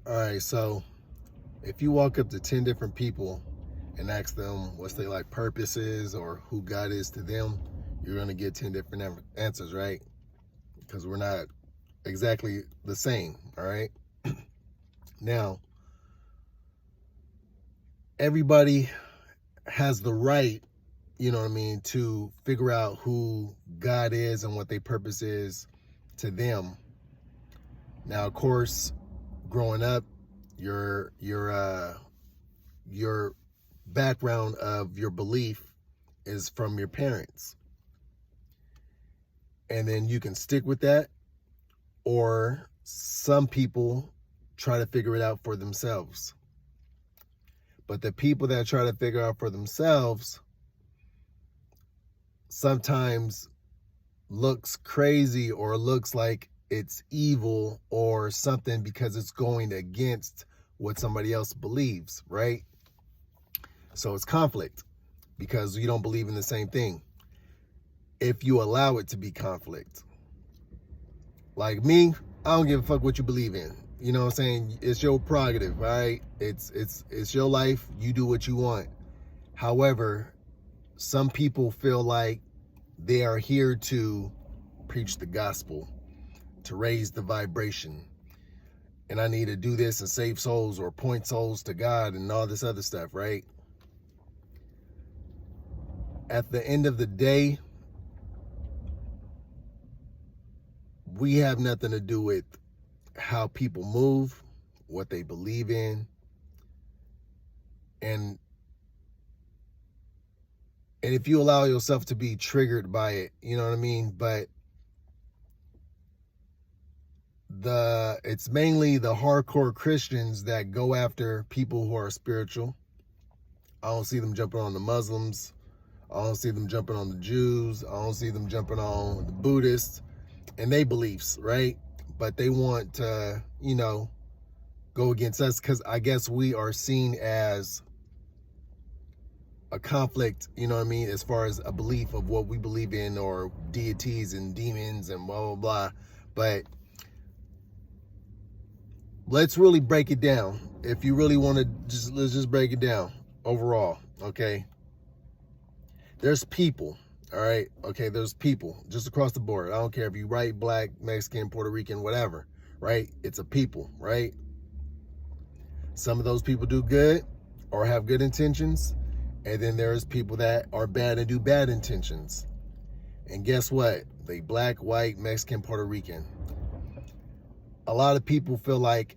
All right, so if you walk up to 10 different people and ask them what's their like purposes or who God is to them, you're going to get 10 different answers, right? Because we're not exactly the same, all right? Now, everybody has the right, you know what I mean, to figure out who God is and what their purpose is to them. Now, of course, growing up, your background of your belief is from your parents. And then you can stick with that, or some people try to figure it out for themselves. But the people that try to figure out for themselves sometimes looks crazy or looks like it's evil or something because it's going against what somebody else believes, right? So it's conflict because you don't believe in the same thing. If you allow it to be conflict. Like me, I don't give a fuck what you believe in. You know what I'm saying? It's your prerogative, right? It's your life. You do what you want. However, some people feel like they are here to preach the gospel, to raise the vibration. And I need to do this and save souls or point souls to God and all this other stuff, right? At the end of the day, we have nothing to do with how people move, what they believe in, and if you allow yourself to be triggered by it, you know what I mean? But it's mainly the hardcore Christians that go after people who are spiritual. I don't see them jumping on the Muslims. I don't see them jumping on the Jews. I don't see them jumping on the Buddhists and their beliefs, right? But they want to, go against us because I guess we are seen as a conflict, you know what I mean, as far as a belief of what we believe in or deities and demons and blah, blah, blah. But let's really break it down. If you really want to, let's just break it down overall, okay? There's people, all right? Okay, there's people just across the board. I don't care if you white, black, Mexican, Puerto Rican, whatever, right? It's a people, right? Some of those people do good or have good intentions. And then there's people that are bad and do bad intentions. And guess what? They black, white, Mexican, Puerto Rican. A lot of people feel like,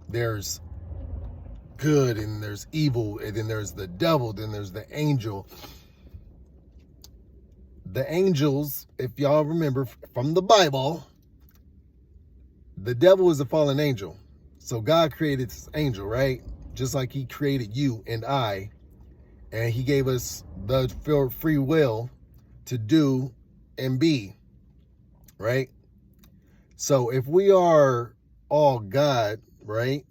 there's good and there's evil, and then there's the devil, then there's the angel. The angels, if y'all remember from the Bible, the devil is a fallen angel. So God created this angel, right? Just like he created you and I, and he gave us the free will to do and be, right? So if we are all God, right?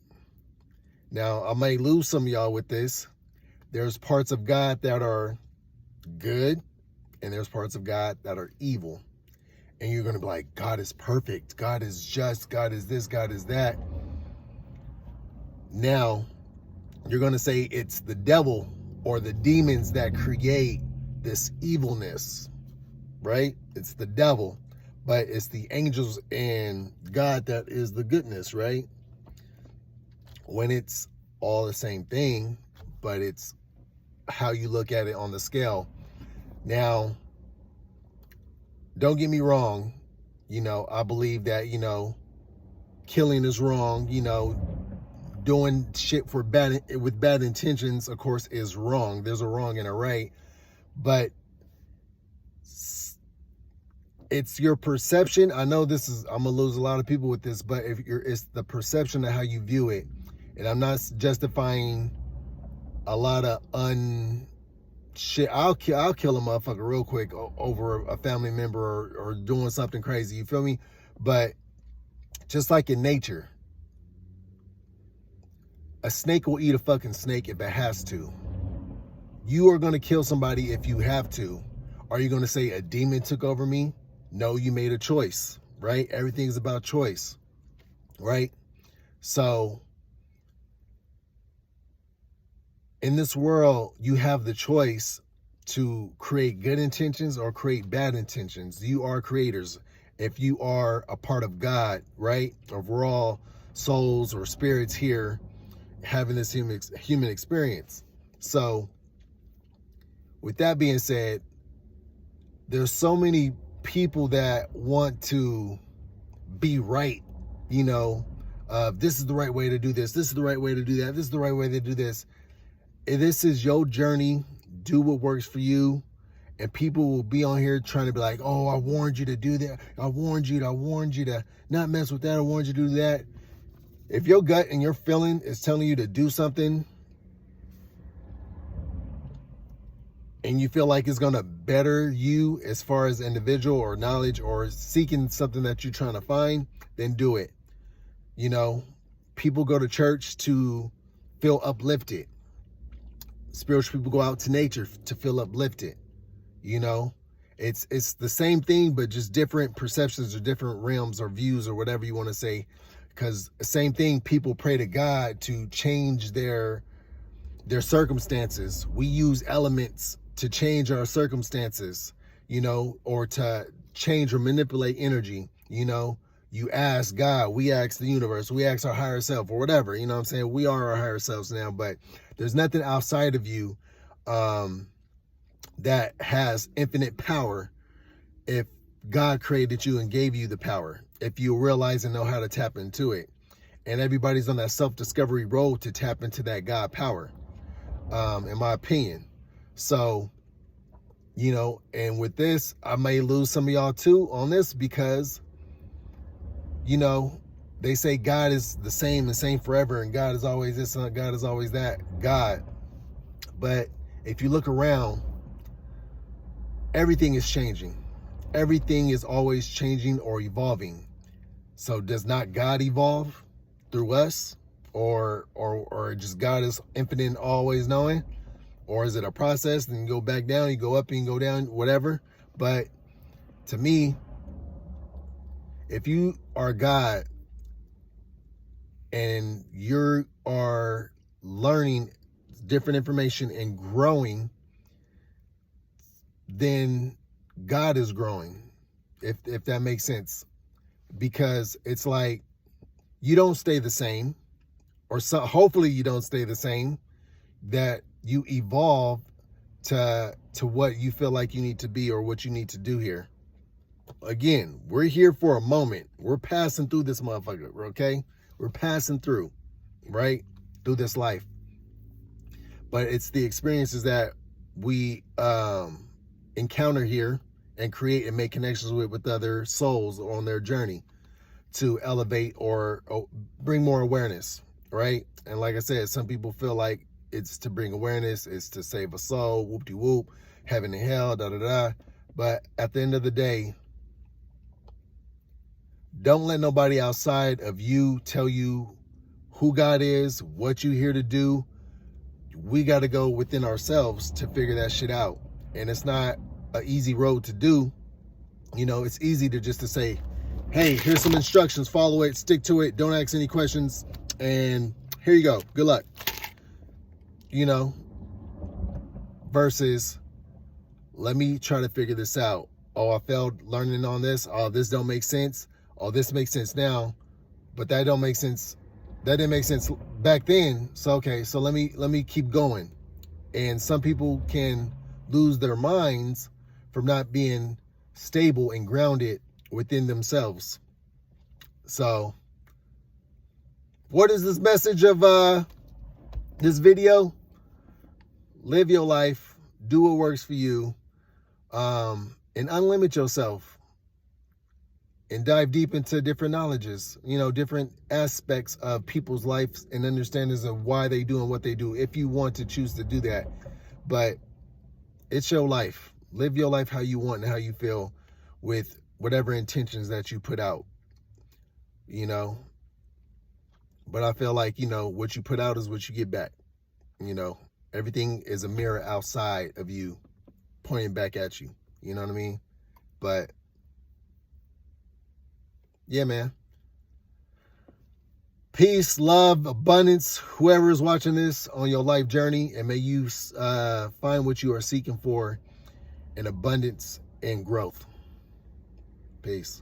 Now, I may lose some of y'all with this. There's parts of God that are good, and there's parts of God that are evil. And you're going to be like, God is perfect. God is just. God is this. God is that. Now, you're going to say it's the devil or the demons that create this evilness, right? It's the devil, but it's the angels and God that is the goodness, right? When it's all the same thing, but it's how you look at it on the scale. Now, don't get me wrong. I believe that, killing is wrong, doing shit with bad intentions, of course, is wrong. There's a wrong and a right, but it's your perception. I know I'm gonna lose a lot of people with this, but it's the perception of how you view it. And I'm not justifying a lot of shit. I'll kill a motherfucker real quick over a family member or doing something crazy. You feel me? But just like in nature, a snake will eat a fucking snake if it has to. You are going to kill somebody if you have to. Are you going to say a demon took over me? No, you made a choice, right? Everything's about choice, right? So in this world, you have the choice to create good intentions or create bad intentions. You are creators. If you are a part of God, right? Or we're all souls or spirits here having this human experience. So with that being said, there's so many people that want to be right, you know, this is the right way to do this. This is the right way to do that. This is the right way to do this. If this is your journey, do what works for you. And people will be on here trying to be like, oh, I warned you to do that. I warned you to not mess with that. I warned you to do that. If your gut and your feeling is telling you to do something and you feel like it's going to better you as far as individual or knowledge or seeking something that you're trying to find, then do it. You know, people go to church to feel uplifted. Spiritual people go out to nature to feel uplifted. You know, it's the same thing, but just different perceptions or different realms or views or whatever you want to say. Because the same thing, people pray to God to change their circumstances. We use elements to change our circumstances, you know, or to change or manipulate energy. You know, you ask God, we ask the universe, we ask our higher self or whatever, you know what I'm saying? We are our higher selves now, but there's nothing outside of you that has infinite power if God created you and gave you the power, if you realize and know how to tap into it. And everybody's on that self-discovery road to tap into that God power, in my opinion. So, you know, and with this, I may lose some of y'all too on this because, you know, they say God is the same and same forever, and God is always this and God is always that. God. But if you look around, everything is changing. Everything is always changing or evolving. So does not God evolve through us? Or just God is infinite and always knowing? Or is it a process and you go back down, you go up and you go down, whatever? But to me, if you are God and you are learning different information and growing, then God is growing, if that makes sense. Because it's like you don't stay the same, or so, hopefully you don't stay the same, that you evolve to what you feel like you need to be or what you need to do here. Again, we're here for a moment. We're passing through this motherfucker, okay? We're passing through, right? Through this life. But it's the experiences that we encounter here and create and make connections with other souls on their journey to elevate or bring more awareness, right? And like I said, some people feel like it's to bring awareness, it's to save a soul, whoop-de-whoop, heaven and hell, da-da-da. But at the end of the day, don't let nobody outside of you tell you who God is, what you're here to do. We got to go within ourselves to figure that shit out. And it's not an easy road to do. You know, it's easy to just to say, hey, here's some instructions, follow it, stick to it, don't ask any questions, and here you go, good luck. You know, versus let me try to figure this out. Oh, I failed learning on this. Oh, this don't make sense. Oh, this makes sense now, but that don't make sense. That didn't make sense back then. So okay, so let me keep going. And some people can lose their minds from not being stable and grounded within themselves. So what is this message of this video? Live your life, do what works for you, and unlimit yourself and dive deep into different knowledges, you know, different aspects of people's lives and understandings of why they do and what they do, if you want to choose to do that. But it's your life. Live your life how you want and how you feel with whatever intentions that you put out, you know. But I feel like, you know, what you put out is what you get back. You know, everything is a mirror outside of you pointing back at you. You know what I mean? But yeah, man. Peace, love, abundance, whoever is watching this on your life journey, and may you find what you are seeking for in abundance and growth. Peace.